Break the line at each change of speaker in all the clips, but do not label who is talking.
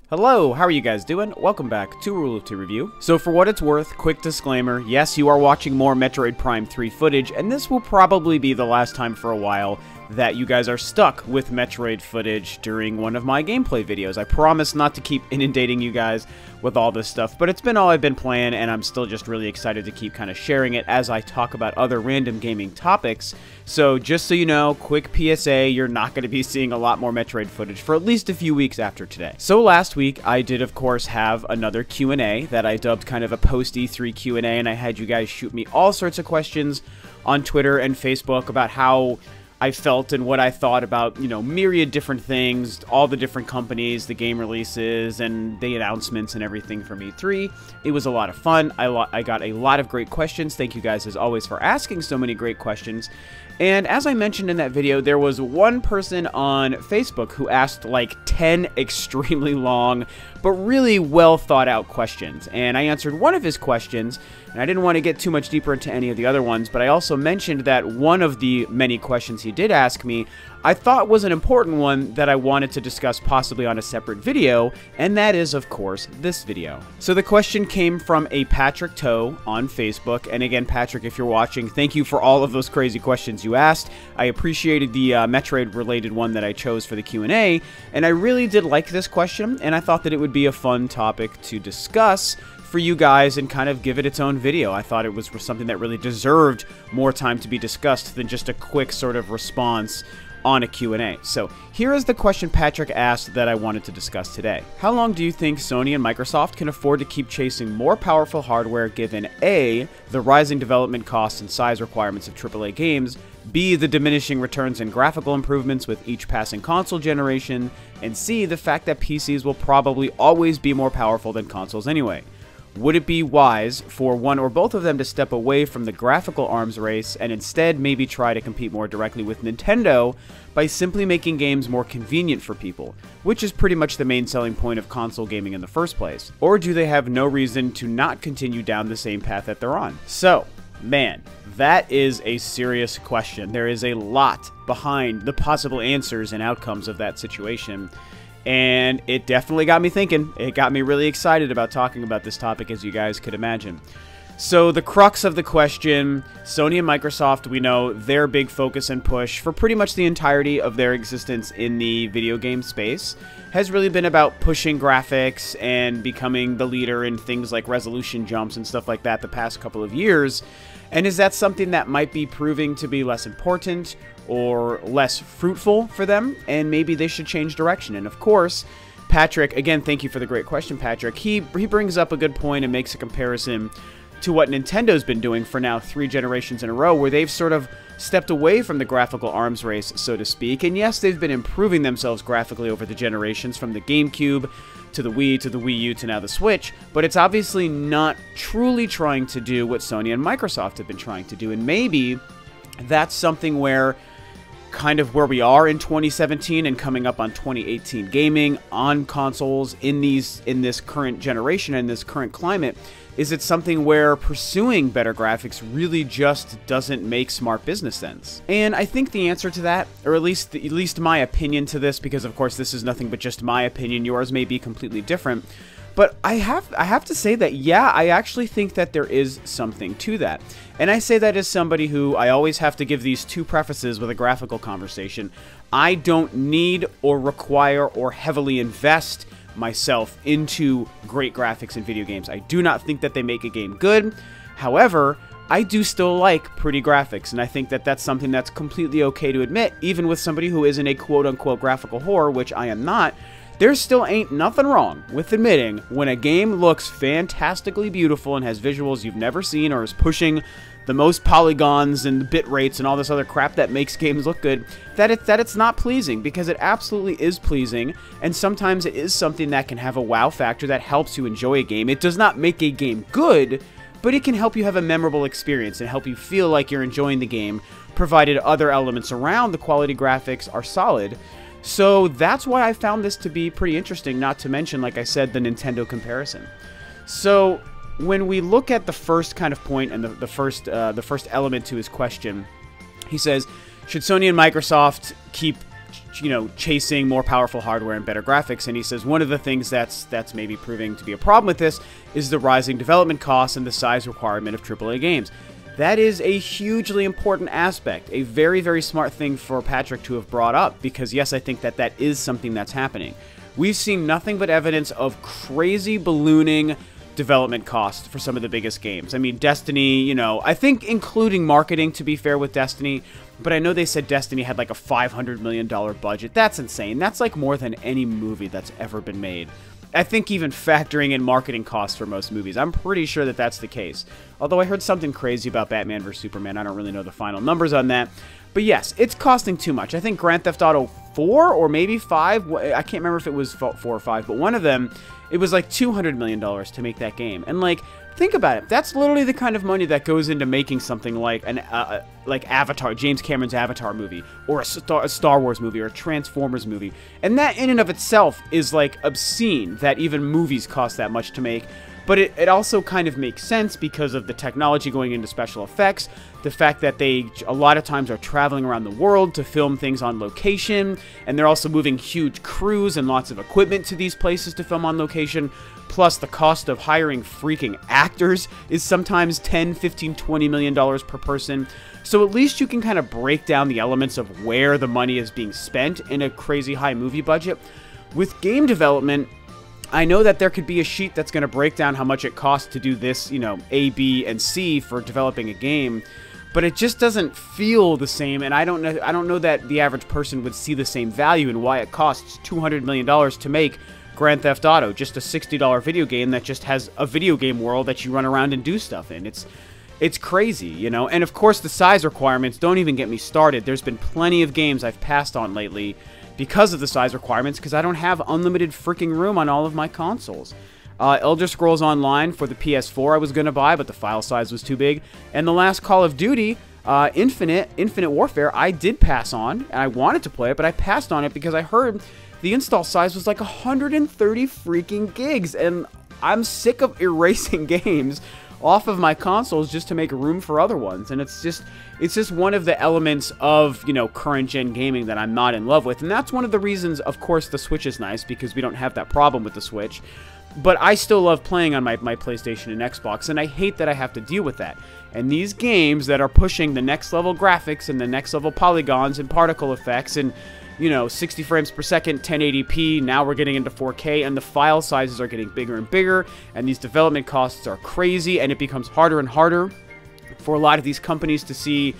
Hello, how are you guys doing? Welcome back to Rule of Two Review. So for what it's worth, quick disclaimer, yes, you are watching more Metroid Prime 3 footage, and this will probably be the last time for a while that you guys are stuck with Metroid footage during one of my gameplay videos. I promise not to keep inundating you guys with all this stuff, but it's been all I've been playing, and I'm still just really excited to keep kind of sharing it as I talk about other random gaming topics. So just so you know, quick PSA, you're not going to be seeing a lot more Metroid footage for at least a few weeks after today. So last week, I did of course have another Q&A that I dubbed kind of a post-E3 Q&A, and I had you guys shoot me all sorts of questions on Twitter and Facebook about how I felt and what I thought about, you know, myriad different things, all the different companies, the game releases, and the announcements and everything from E3. It was a lot of fun. I got a lot of great questions. Thank you guys, as always, for asking so many great questions. And as I mentioned in that video, there was one person on Facebook who asked like 10 extremely long, but really well thought out questions. And I answered one of his questions, and I didn't want to get too much deeper into any of the other ones, but I also mentioned that one of the many questions he did ask me, I thought was an important one that I wanted to discuss possibly on a separate video, and that is, of course, this video. So the question came from a Patrick Toe on Facebook, and again, Patrick, if you're watching, thank you for all of those crazy questions you asked. I appreciated the Metroid-related one that I chose for the Q&A, and I really did like this question, and I thought that it would be a fun topic to discuss for you guys and kind of give it its own video. I thought it was something that really deserved more time to be discussed than just a quick sort of response on a Q&A. So here is the question Patrick asked that I wanted to discuss today. How long do you think Sony and Microsoft can afford to keep chasing more powerful hardware given A, the rising development costs and size requirements of AAA games, B, the diminishing returns and graphical improvements with each passing console generation, and C, the fact that PCs will probably always be more powerful than consoles anyway? Would it be wise for one or both of them to step away from the graphical arms race and instead maybe try to compete more directly with Nintendo by simply making games more convenient for people, which is pretty much the main selling point of console gaming in the first place? Or do they have no reason to not continue down the same path that they're on? So, man, that is a serious question. There is a lot behind the possible answers and outcomes of that situation. And it definitely got me thinking. It got me really excited about talking about this topic, as you guys could imagine. So the crux of the question, Sony and Microsoft, we know their big focus and push for pretty much the entirety of their existence in the video game space has really been about pushing graphics and becoming the leader in things like resolution jumps and stuff like that the past couple of years. And is that something that might be proving to be less important or less fruitful for them, and maybe they should change direction? And of course, Patrick, again, thank you for the great question, Patrick. He brings up a good point and makes a comparison to what Nintendo's been doing for now 3 generations in a row, where they've sort of stepped away from the graphical arms race, so to speak. And yes, they've been improving themselves graphically over the generations, from the GameCube to the Wii, to the Wii U, to now the Switch, but it's obviously not truly trying to do what Sony and Microsoft have been trying to do. And maybe that's something where kind of where we are in 2017 and coming up on 2018 gaming on consoles in this current generation and this current climate, is it something where pursuing better graphics really just doesn't make smart business sense? And I think the answer to that, or at least my opinion to this, because of course this is nothing but just my opinion, yours may be completely different, but I have to say that, yeah, I actually think that there is something to that. And I say that as somebody who, I always have to give these two prefaces with a graphical conversation. I don't need or require or heavily invest myself into great graphics in video games. I do not think that they make a game good. However, I do still like pretty graphics, and I think that that's something that's completely okay to admit, even with somebody who isn't a quote-unquote graphical whore, which I am not. There still ain't nothing wrong with admitting when a game looks fantastically beautiful and has visuals you've never seen, or is pushing the most polygons and bit rates and all this other crap that makes games look good, that it's not pleasing, because it absolutely is pleasing, and sometimes it is something that can have a wow factor that helps you enjoy a game. It does not make a game good, but it can help you have a memorable experience and help you feel like you're enjoying the game, provided other elements around the quality graphics are solid. So that's why I found this to be pretty interesting, not to mention, like I said, the Nintendo comparison. So when we look at the first kind of point and the first element to his question, he says, should Sony and Microsoft keep chasing more powerful hardware and better graphics, and he says one of the things that's maybe proving to be a problem with this is the rising development costs and the size requirement of AAA games. That is a hugely important aspect, a very, very smart thing for Patrick to have brought up, because yes, I think that is something that's happening. We've seen nothing but evidence of crazy ballooning development costs for some of the biggest games. I mean, Destiny, I think including marketing, to be fair with Destiny, but I know they said Destiny had like a $500 million budget. That's insane. That's like more than any movie that's ever been made. I think even factoring in marketing costs for most movies, I'm pretty sure that that's the case. Although I heard something crazy about Batman vs. Superman. I don't really know the final numbers on that. But yes, it's costing too much. I think Grand Theft Auto 4 or maybe 5, I can't remember if it was 4 or 5, but one of them, it was like $200 million to make that game. And like, think about it. That's literally the kind of money that goes into making something like like Avatar, James Cameron's Avatar movie, or a Star Wars movie, or a Transformers movie. And that in and of itself is like obscene that even movies cost that much to make. But it also kind of makes sense because of the technology going into special effects, the fact that they a lot of times are traveling around the world to film things on location, and they're also moving huge crews and lots of equipment to these places to film on location, plus the cost of hiring freaking actors is sometimes $10, $15, $20 million per person. So at least you can kind of break down the elements of where the money is being spent in a crazy high movie budget. With game development, I know that there could be a sheet that's going to break down how much it costs to do this, A, B, and C for developing a game, but it just doesn't feel the same, and I don't know that the average person would see the same value in why it costs $200 million to make Grand Theft Auto, just a $60 video game that just has a video game world that you run around and do stuff in. It's crazy, and of course the size requirements, don't even get me started. There's been plenty of games I've passed on lately because of the size requirements, because I don't have unlimited freaking room on all of my consoles. Elder Scrolls Online for the PS4 I was going to buy, but the file size was too big. And the last Call of Duty, Infinite Warfare, I did pass on, and I wanted to play it, but I passed on it because I heard the install size was like 130 freaking gigs, and I'm sick of erasing games off of my consoles just to make room for other ones. And it's just one of the elements of, current gen gaming that I'm not in love with. And that's one of the reasons, of course, the Switch is nice, because we don't have that problem with the Switch. But I still love playing on my PlayStation and Xbox, and I hate that I have to deal with that. And these games that are pushing the next level graphics and the next level polygons and particle effects and 60 frames per second, 1080p, now we're getting into 4K, and the file sizes are getting bigger and bigger, and these development costs are crazy, and it becomes harder and harder for a lot of these companies to see,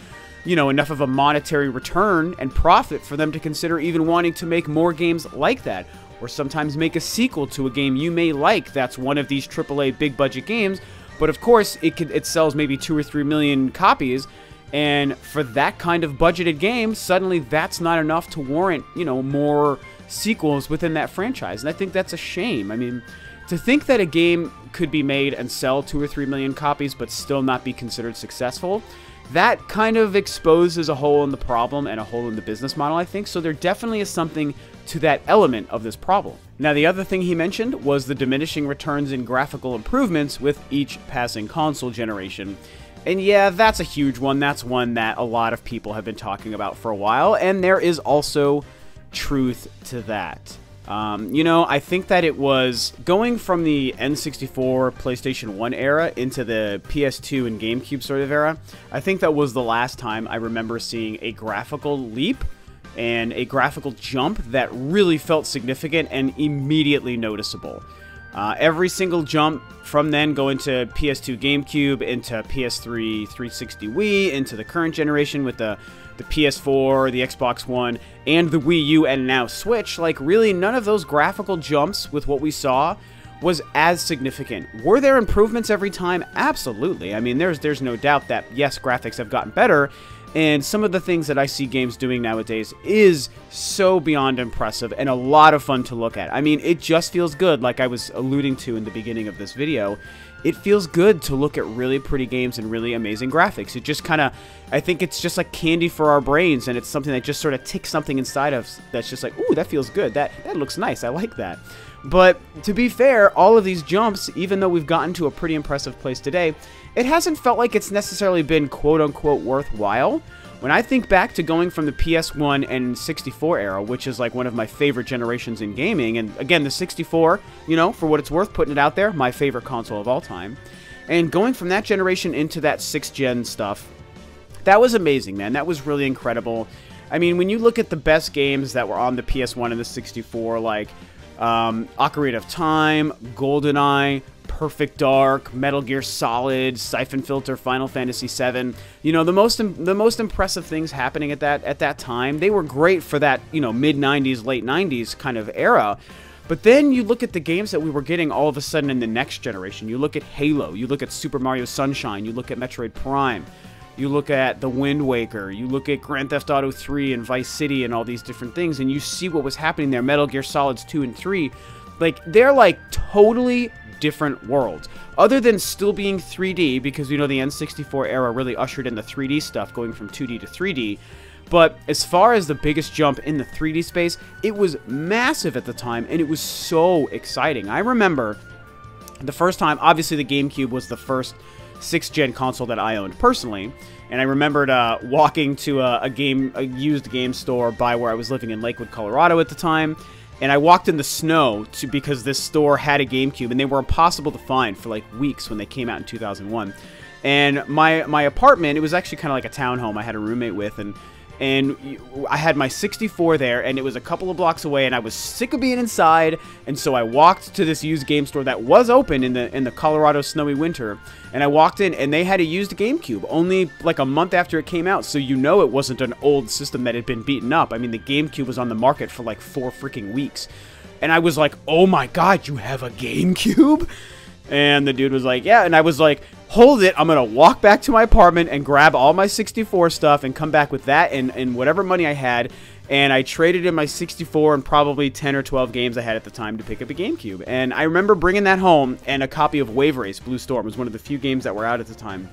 enough of a monetary return and profit for them to consider even wanting to make more games like that, or sometimes make a sequel to a game you may like that's one of these AAA big budget games, but of course it sells maybe 2 or 3 million copies. And for that kind of budgeted game, suddenly that's not enough to warrant, more sequels within that franchise. And I think that's a shame. I mean, to think that a game could be made and sell 2 or 3 million copies but still not be considered successful, that kind of exposes a hole in the problem and a hole in the business model, I think. So there definitely is something to that element of this problem. Now, the other thing he mentioned was the diminishing returns in graphical improvements with each passing console generation. And yeah, that's a huge one. That's one that a lot of people have been talking about for a while, and there is also truth to that. I think that it was going from the N64, PlayStation 1 era into the PS2 and GameCube sort of era. I think that was the last time I remember seeing a graphical leap and a graphical jump that really felt significant and immediately noticeable. Every single jump from then going to PS2 GameCube, into PS3 360 Wii, into the current generation with the PS4, the Xbox One, and the Wii U, and now Switch, like really none of those graphical jumps with what we saw was as significant. Were there improvements every time? Absolutely. I mean, there's no doubt that, yes, graphics have gotten better, and some of the things that I see games doing nowadays is so beyond impressive and a lot of fun to look at. I mean, it just feels good, like I was alluding to in the beginning of this video. It feels good to look at really pretty games and really amazing graphics. It just kind of, I think it's just like candy for our brains, and it's something that just sort of ticks something inside of us that's just like, ooh, that feels good. That looks nice. I like that. But to be fair, all of these jumps, even though we've gotten to a pretty impressive place today, it hasn't felt like it's necessarily been quote-unquote worthwhile. When I think back to going from the PS1 and 64 era, which is like one of my favorite generations in gaming, and again, the 64, you know, for what it's worth, putting it out there, my favorite console of all time, and going from that generation into that 6th gen stuff, that was amazing, man. That was really incredible. I mean, when you look at the best games that were on the PS1 and the 64, like Ocarina of Time, GoldenEye, Perfect Dark, Metal Gear Solid, Siphon Filter, Final Fantasy VII. You know, the most impressive things happening at that time. They were great for that, you know, mid-90s, late 90s kind of era. But then you look at the games that we were getting all of a sudden in the next generation. You look at Halo, you look at Super Mario Sunshine, you look at Metroid Prime, you look at The Wind Waker, you look at Grand Theft Auto 3 and Vice City and all these different things, and you see what was happening there. Metal Gear Solids 2 and 3, like, they're like totally different worlds. Other than still being 3D, because you know the N64 era really ushered in the 3D stuff, going from 2D to 3D. But as far as the biggest jump in the 3D space, it was massive at the time, and it was so exciting. I remember the first time, obviously the GameCube was the first 6th gen console that I owned personally, and I remembered walking to a used game store by where I was living in Lakewood, Colorado at the time, and I walked in the snow because this store had a GameCube, and they were impossible to find for like weeks when they came out in 2001. And my apartment, it was actually kind of like a townhome I had a roommate with, and I had my 64 there, and it was a couple of blocks away, and I was sick of being inside, and so I walked to this used game store that was open in the Colorado snowy winter, and I walked in, and they had a used GameCube, only like a month after it came out, so you know it wasn't an old system that had been beaten up. I mean, the GameCube was on the market for like 4 freaking weeks, and I was like, oh my god, you have a GameCube? And the dude was like, yeah, and I was like, hold it, I'm going to walk back to my apartment and grab all my 64 stuff and come back with that and whatever money I had, and I traded in my 64 and probably 10 or 12 games I had at the time to pick up a GameCube. And I remember bringing that home, and a copy of Wave Race Blue Storm was one of the few games that were out at the time.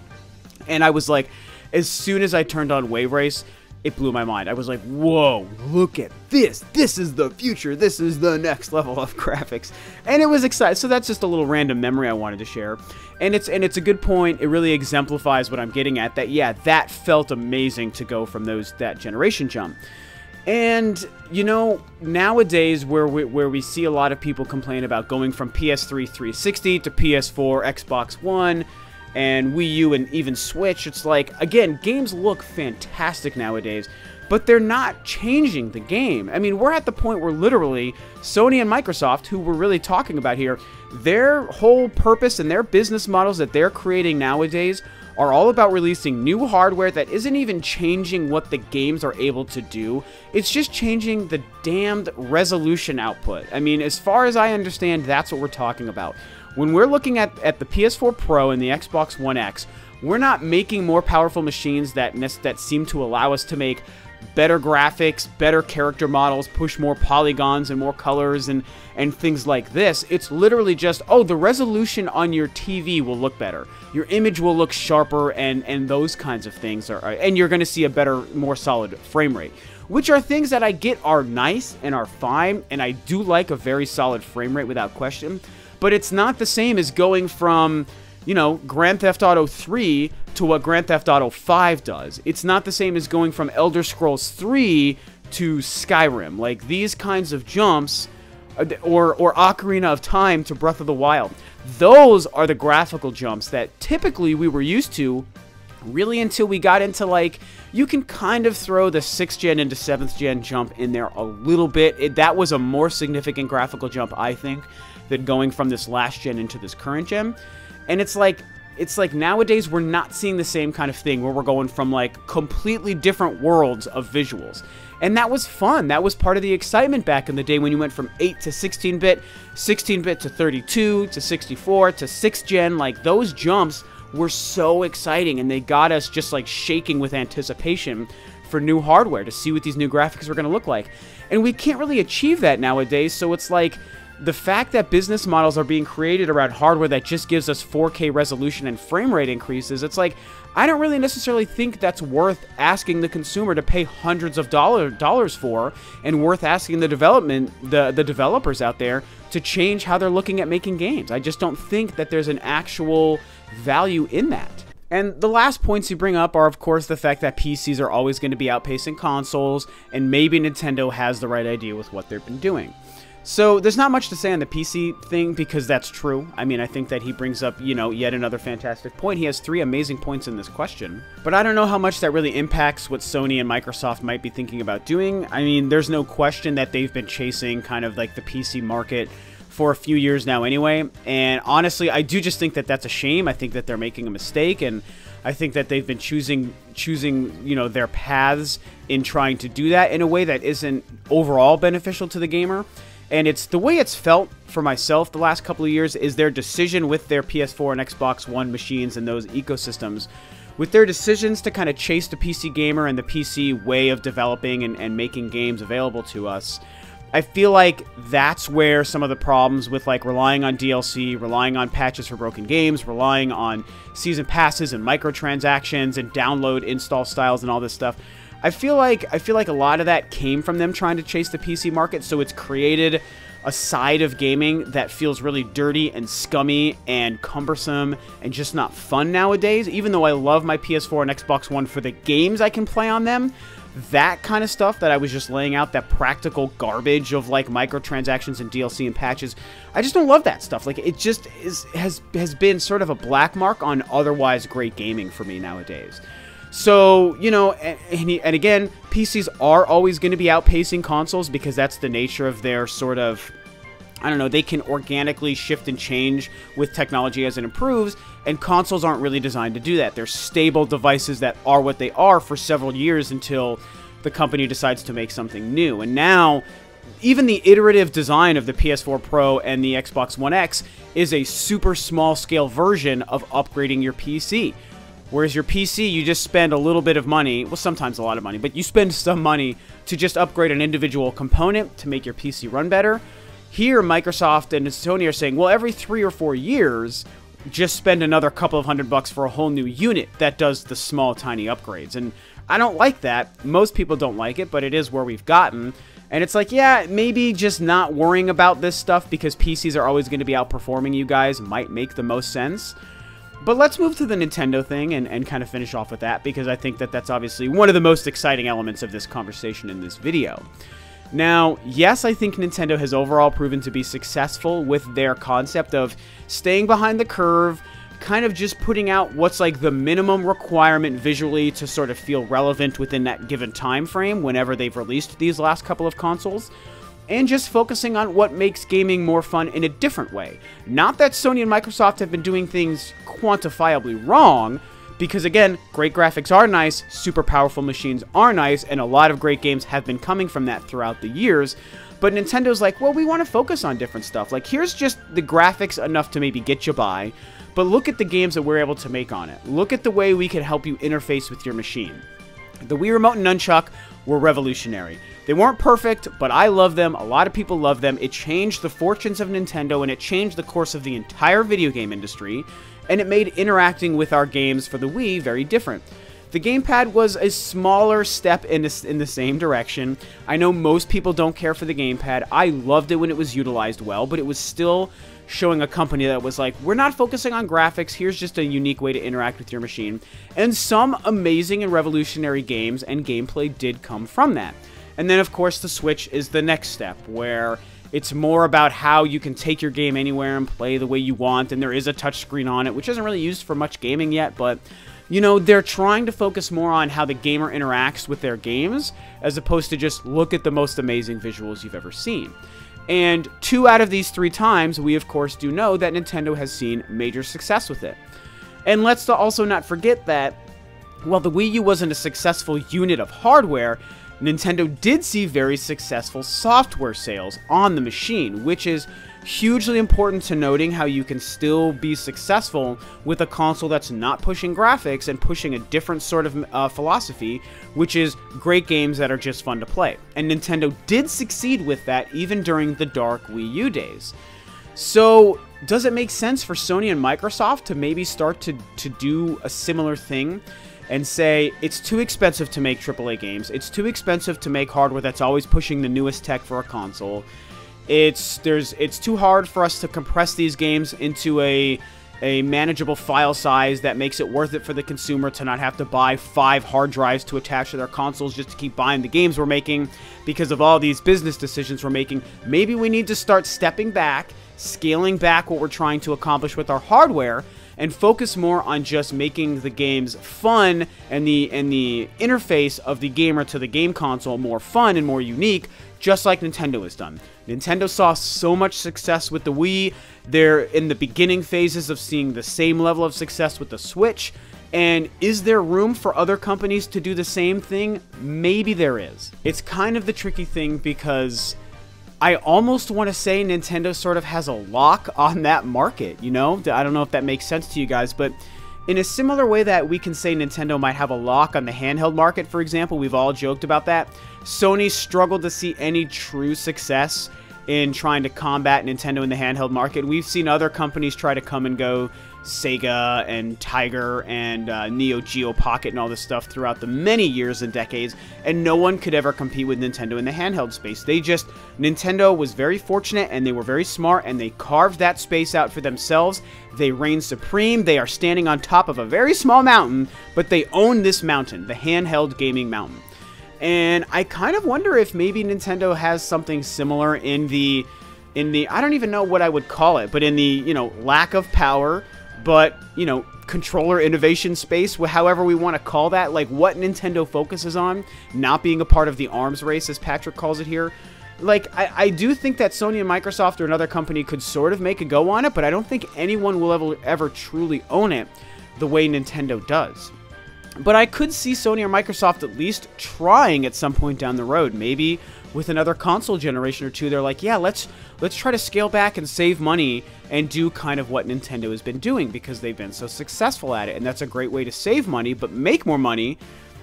And I was like, as soon as I turned on Wave Race, it blew my mind. I was like, whoa, look at this. This is the future. This is the next level of graphics. And it was exciting. So that's just a little random memory I wanted to share. And it's a good point. It really exemplifies what I'm getting at, that, yeah, that felt amazing to go from that generation jump. And, you know, nowadays where we see a lot of people complain about going from PS3 360 to PS4, Xbox One, and Wii U, and even Switch, it's like, again, games look fantastic nowadays, but they're not changing the game. I mean, we're at the point where literally Sony and Microsoft, who we're really talking about here, their whole purpose and their business models that they're creating nowadays are all about releasing new hardware that isn't even changing what the games are able to do. It's just changing the damned resolution output. I mean, as far as I understand, that's what we're talking about. When we're looking at the PS4 Pro and the Xbox One X, we're not making more powerful machines that seem to allow us to make better graphics, better character models, push more polygons and more colors and things like this. It's literally just, oh, the resolution on your TV will look better. Your image will look sharper, and those kinds of things and you're going to see a better, more solid frame rate. Which are things that I get are nice and are fine, and I do like a very solid frame rate without question. But it's not the same as going from, you know, Grand Theft Auto 3 to what Grand Theft Auto 5 does. It's not the same as going from Elder Scrolls 3 to Skyrim. Like, these kinds of jumps, or Ocarina of Time to Breath of the Wild, those are the graphical jumps that typically we were used to, really until we got into, like, you can kind of throw the 6th gen into 7th gen jump in there a little bit. That was a more significant graphical jump, I think, than going from this last gen into this current gen. And it's like nowadays we're not seeing the same kind of thing where we're going from like completely different worlds of visuals. And that was fun. That was part of the excitement back in the day when you went from 8 to 16-bit, 16-bit to 32 to 64 to 6th gen. Like, those jumps were so exciting, and they got us just like shaking with anticipation for new hardware to see what these new graphics were going to look like. And we can't really achieve that nowadays, so it's like, the fact that business models are being created around hardware that just gives us 4K resolution and frame rate increases, it's like, I don't really necessarily think that's worth asking the consumer to pay hundreds of dollars for, and worth asking the developers out there to change how they're looking at making games. I just don't think that there's an actual value in that. And the last points you bring up are, of course, the fact that PCs are always going to be outpacing consoles, and maybe Nintendo has the right idea with what they've been doing. So there's not much to say on the PC thing, because that's true. I mean, I think that he brings up, you know, yet another fantastic point. He has 3 amazing points in this question. But I don't know how much that really impacts what Sony and Microsoft might be thinking about doing. I mean, there's no question that they've been chasing kind of like the PC market for a few years now anyway. And honestly, I do just think that that's a shame. I think that they're making a mistake, and I think that they've been choosing, you know, their paths in trying to do that in a way that isn't overall beneficial to the gamer. And it's the way it's felt for myself the last couple of years is their decision with their PS4 and Xbox One machines and those ecosystems, with their decisions to kind of chase the PC gamer and the PC way of developing and making games available to us. I feel like that's where some of the problems with like relying on DLC, relying on patches for broken games, relying on season passes and microtransactions and download install styles and all this stuff. I feel like a lot of that came from them trying to chase the PC market, so it's created a side of gaming that feels really dirty and scummy and cumbersome and just not fun nowadays. Even though I love my PS4 and Xbox One for the games I can play on them, that kind of stuff that I was just laying out, that practical garbage of like microtransactions and DLC and patches, I just don't love that stuff. Like, it just has been sort of a black mark on otherwise great gaming for me nowadays. So, you know, and again, PCs are always going to be outpacing consoles because that's the nature of their sort of, I don't know, they can organically shift and change with technology as it improves, and consoles aren't really designed to do that. They're stable devices that are what they are for several years until the company decides to make something new. And now, even the iterative design of the PS4 Pro and the Xbox One X is a super small scale version of upgrading your PC. Whereas your PC, you just spend a little bit of money, well, sometimes a lot of money, but you spend some money to just upgrade an individual component to make your PC run better. Here, Microsoft and Sony are saying, well, every 3 or 4 years, just spend another couple of $100 for a whole new unit that does the small, tiny upgrades. And I don't like that. Most people don't like it, but it is where we've gotten. And it's like, yeah, maybe just not worrying about this stuff because PCs are always going to be outperforming you guys might make the most sense. But let's move to the Nintendo thing and kind of finish off with that, because I think that that's obviously one of the most exciting elements of this conversation in this video. Now, yes, I think Nintendo has overall proven to be successful with their concept of staying behind the curve, kind of just putting out what's like the minimum requirement visually to sort of feel relevant within that given time frame whenever they've released these last couple of consoles, and just focusing on what makes gaming more fun in a different way. Not that Sony and Microsoft have been doing things quantifiably wrong, because again, great graphics are nice, super powerful machines are nice, and a lot of great games have been coming from that throughout the years. But Nintendo's like, well, we want to focus on different stuff. Like, here's just the graphics enough to maybe get you by, but look at the games that we're able to make on it. Look at the way we can help you interface with your machine. The Wii Remote and Nunchuck were revolutionary. They weren't perfect, but I love them. A lot of people love them. It changed the fortunes of Nintendo, and it changed the course of the entire video game industry, and it made interacting with our games for the Wii very different. The gamepad was a smaller step in the same direction. I know most people don't care for the gamepad. I loved it when it was utilized well, but it was still showing a company that was like, we're not focusing on graphics, here's just a unique way to interact with your machine. And some amazing and revolutionary games and gameplay did come from that. And then, of course, the Switch is the next step, where it's more about how you can take your game anywhere and play the way you want, and there is a touchscreen on it, which isn't really used for much gaming yet, but, you know, they're trying to focus more on how the gamer interacts with their games, as opposed to just look at the most amazing visuals you've ever seen. And 2 out of these 3 times, we of course do know that Nintendo has seen major success with it. And let's also not forget that, while the Wii U wasn't a successful unit of hardware, Nintendo did see very successful software sales on the machine, which is hugely important to noting how you can still be successful with a console that's not pushing graphics and pushing a different sort of philosophy, which is great games that are just fun to play. And Nintendo did succeed with that even during the dark Wii U days. So, does it make sense for Sony and Microsoft to maybe start to do a similar thing? And say, it's too expensive to make AAA games, it's too expensive to make hardware that's always pushing the newest tech for a console, it's too hard for us to compress these games into a a manageable file size that makes it worth it for the consumer to not have to buy 5 hard drives to attach to their consoles just to keep buying the games we're making because of all these business decisions we're making. Maybe we need to start stepping back, scaling back what we're trying to accomplish with our hardware, and focus more on just making the games fun and the interface of the gamer to the game console more fun and more unique, just like Nintendo has done. Nintendo saw so much success with the Wii. They're in the beginning phases of seeing the same level of success with the Switch. And is there room for other companies to do the same thing? Maybe there is. It's kind of the tricky thing because I almost want to say Nintendo sort of has a lock on that market, you know? I don't know if that makes sense to you guys, but in a similar way that we can say Nintendo might have a lock on the handheld market, for example, we've all joked about that, Sony struggled to see any true success in trying to combat Nintendo in the handheld market. We've seen other companies try to come and go, Sega and Tiger and Neo Geo Pocket and all this stuff throughout the many years and decades, and no one could ever compete with Nintendo in the handheld space. Nintendo was very fortunate, and they were very smart, and they carved that space out for themselves. They reign supreme. They are standing on top of a very small mountain, but they own this mountain, the handheld gaming mountain. And I kind of wonder if maybe Nintendo has something similar in the I don't even know what I would call it, but in the, you know, lack of power, but, you know, controller innovation space, however we want to call that, like what Nintendo focuses on, not being a part of the arms race, as Patrick calls it here. Like, I do think that Sony and Microsoft or another company could sort of make a go on it, but I don't think anyone will ever truly own it the way Nintendo does. But I could see Sony or Microsoft at least trying at some point down the road. Maybe with another console generation or two, they're like, yeah, let's try to scale back and save money and do kind of what Nintendo has been doing because they've been so successful at it. And that's a great way to save money, but make more money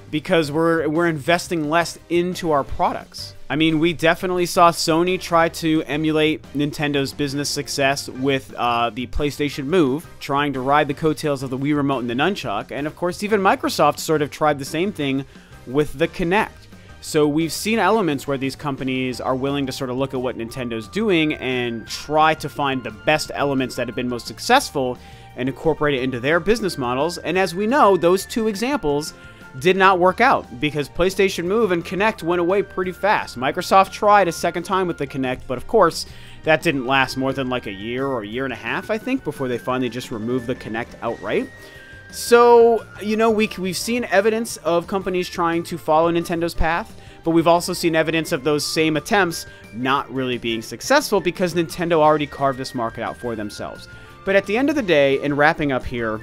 because we're investing less into our products. I mean, we definitely saw Sony try to emulate Nintendo's business success with the PlayStation Move, trying to ride the coattails of the Wii Remote and the Nunchuck, and of course even Microsoft sort of tried the same thing with the Kinect. So we've seen elements where these companies are willing to sort of look at what Nintendo's doing and try to find the best elements that have been most successful and incorporate it into their business models, and as we know, those two examples did not work out because PlayStation Move and Kinect went away pretty fast. Microsoft tried a second time with the Kinect, but of course, that didn't last more than like a year or a year and a half, I think, before they finally just removed the Kinect outright. So, you know, we've seen evidence of companies trying to follow Nintendo's path, but we've also seen evidence of those same attempts not really being successful because Nintendo already carved this market out for themselves. But at the end of the day, in wrapping up here,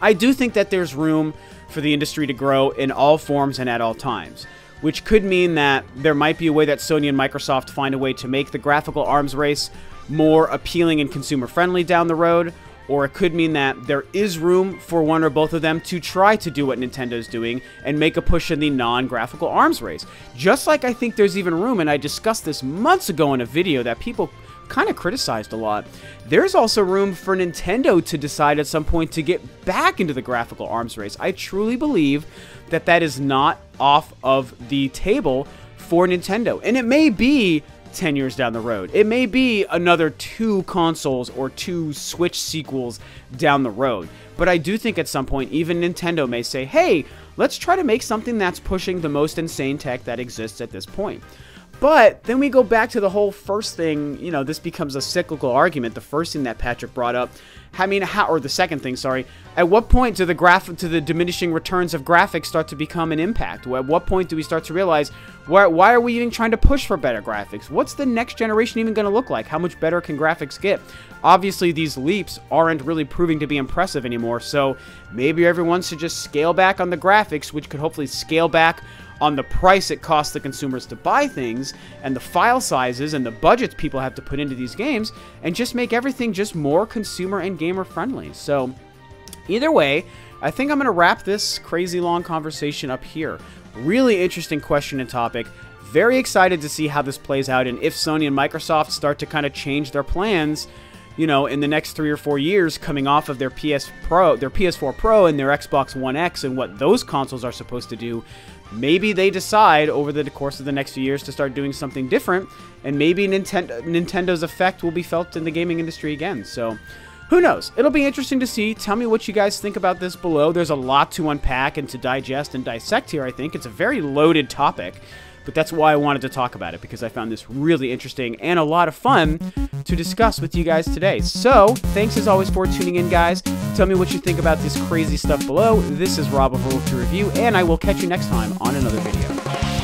I do think that there's room for the industry to grow in all forms and at all times, which could mean that there might be a way that Sony and Microsoft find a way to make the graphical arms race more appealing and consumer-friendly down the road, or it could mean that there is room for one or both of them to try to do what Nintendo's doing and make a push in the non-graphical arms race. Just like I think there's even room, and I discussed this months ago in a video that people kind of criticized a lot, there's also room for Nintendo to decide at some point to get back into the graphical arms race. I truly believe that that is not off of the table for Nintendo, and it may be 10 years down the road. It may be another 2 consoles or 2 Switch sequels down the road, but I do think at some point even Nintendo may say, hey, let's try to make something that's pushing the most insane tech that exists at this point. But then we go back to the whole first thing, you know, this becomes a cyclical argument. The first thing that Patrick brought up, or the second thing, sorry, at what point do the diminishing returns of graphics start to become an impact? At what point do we start to realize, why are we even trying to push for better graphics? What's the next generation even going to look like? How much better can graphics get? Obviously, these leaps aren't really proving to be impressive anymore, so maybe everyone should just scale back on the graphics, which could hopefully scale back on the price it costs the consumers to buy things, and the file sizes and the budgets people have to put into these games, and just make everything just more consumer and gamer friendly. So either way, I think I'm going to wrap this crazy long conversation up here. Really interesting question and topic. Very excited to see how this plays out, and if Sony and Microsoft start to kind of change their plans, you know, in the next 3 or 4 years, coming off of their PS4 Pro and their Xbox One X and what those consoles are supposed to do. Maybe they decide over the course of the next few years to start doing something different, and maybe Nintendo's effect will be felt in the gaming industry again. So Who knows? It'll be interesting to see. Tell me what you guys think about this below. There's a lot to unpack and to digest and dissect here, I think. It's a very loaded topic, but that's why I wanted to talk about it, because I found this really interesting and a lot of fun to discuss with you guys today. So, thanks as always for tuning in, guys. Tell me what you think about this crazy stuff below. This is Rob of Rule of Two Review, and I will catch you next time on another video.